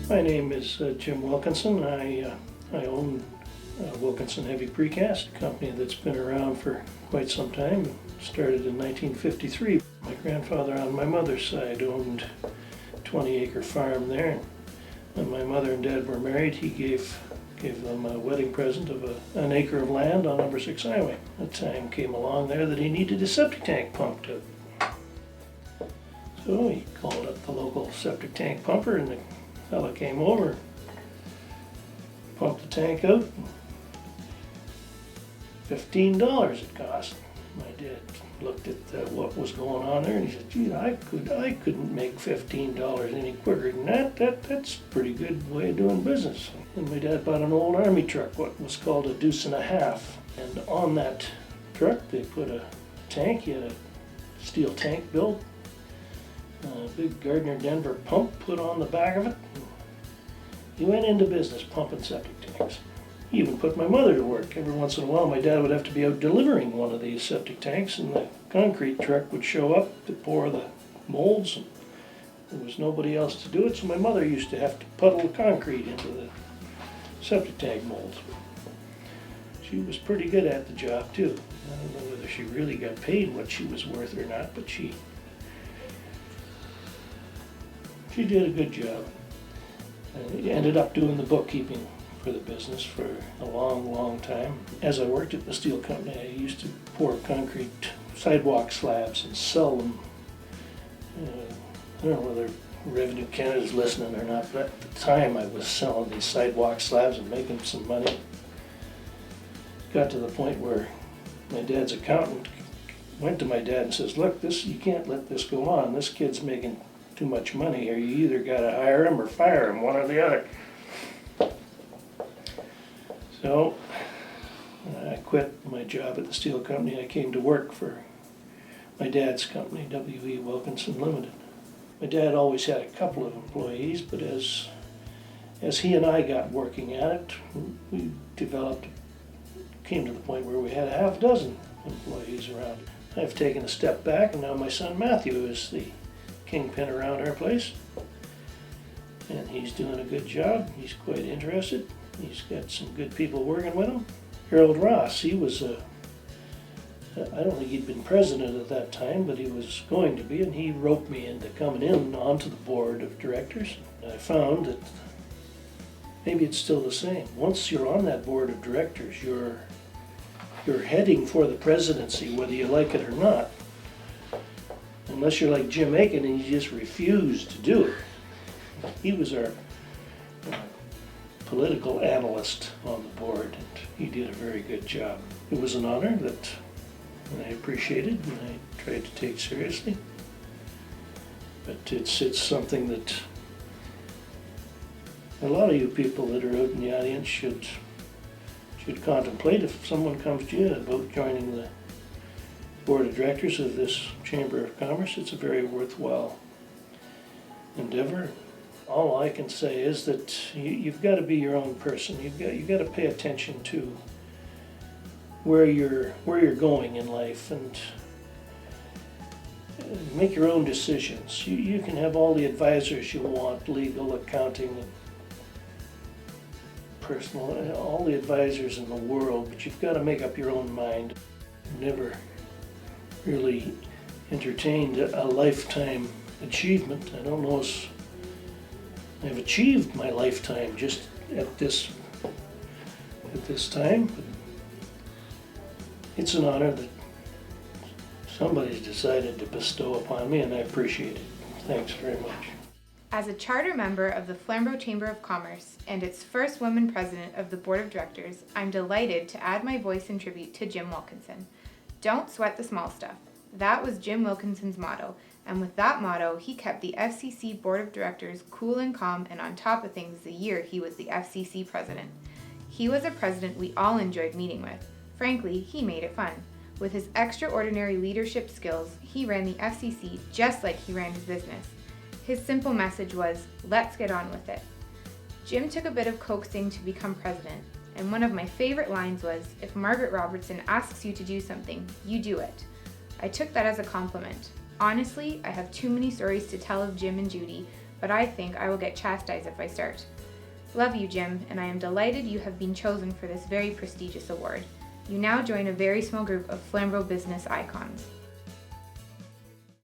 My name is Jim Wilkinson. I own Wilkinson Heavy Precast, a company that's been around for quite some time. It started in 1953. My grandfather on my mother's side owned a 20-acre farm there. When my mother and dad were married, he gave them a wedding present of an acre of land on Number 6 Highway. A time came along there that he needed a septic tank pumped up. So he called up the local septic tank pumper, and the fella came over, pumped the tank out. $15 it cost. My dad looked at what was going on there, and he said, "Gee, I couldn't make $15 any quicker than that. That's a pretty good way of doing business." And my dad bought an old army truck, what was called a deuce and a half. And on that truck, they put a tank. He had a steel tank built, a big Gardner Denver pump put on the back of it. He went into business pumping septic tanks. He even put my mother to work. Every once in a while, my dad would have to be out delivering one of these septic tanks, and the concrete truck would show up to pour the molds. And there was nobody else to do it, so my mother used to have to puddle the concrete into the septic tank molds. She was pretty good at the job, too. I don't know whether she really got paid what she was worth or not, but she did a good job. Ended up doing the bookkeeping for the business for a long time. As I worked at the steel company, I used to pour concrete sidewalk slabs and sell them. I don't know whether Revenue Canada's listening or not, but at the time I was selling these sidewalk slabs and making some money. Got to the point where my dad's accountant went to my dad and says, "Look, you can't let this go on. This kid's making too much money here. You either got to hire him or fire him, one or the other." So I quit my job at the steel company. I came to work for my dad's company, W.E. Wilkinson Limited. My dad always had a couple of employees, but as he and I got working at it, we came to the point where we had a half dozen employees around. I've taken a step back, and now my son Matthew is the kingpin around our place, and he's doing a good job. He's quite interested. He's got some good people working with him. Harold Ross, he was I don't think he'd been president at that time, but he was going to be, and he roped me into coming in onto the board of directors. I found that maybe it's still the same. Once you're on that board of directors, you're heading for the presidency, whether you like it or not. Unless you're like Jim Aiken and you just refuse to do it. He was our political analyst on the board, and he did a very good job. It was an honor that I appreciated and I tried to take seriously. But it's something that a lot of you people that are out in the audience should contemplate. If someone comes to you about joining the board of directors of this Chamber of Commerce, it's a very worthwhile endeavor. All I can say is that you've got to be your own person. You've got to pay attention to where you're going in life and make your own decisions. You can have all the advisors you want, legal, accounting, personal, all the advisors in the world, but you've got to make up your own mind. Never really entertained a lifetime achievement. I don't know if I've achieved my lifetime just at this time, but it's an honor that somebody's decided to bestow upon me, and I appreciate it. Thanks very much. As a charter member of the Flamborough Chamber of Commerce and its first woman president of the board of directors, I'm delighted to add my voice in tribute to Jim Wilkinson. Don't sweat the small stuff. That was Jim Wilkinson's motto, and with that motto, he kept the FCC board of directors cool and calm and on top of things the year he was the FCC president. He was a president we all enjoyed meeting with. Frankly, he made it fun. With his extraordinary leadership skills, he ran the FCC just like he ran his business. His simple message was, let's get on with it. Jim took a bit of coaxing to become president, and one of my favorite lines was, if Margaret Robertson asks you to do something, you do it. I took that as a compliment. Honestly, I have too many stories to tell of Jim and Judy, but I think I will get chastised if I start. Love you, Jim, and I am delighted you have been chosen for this very prestigious award. You now join a very small group of Flamborough business icons.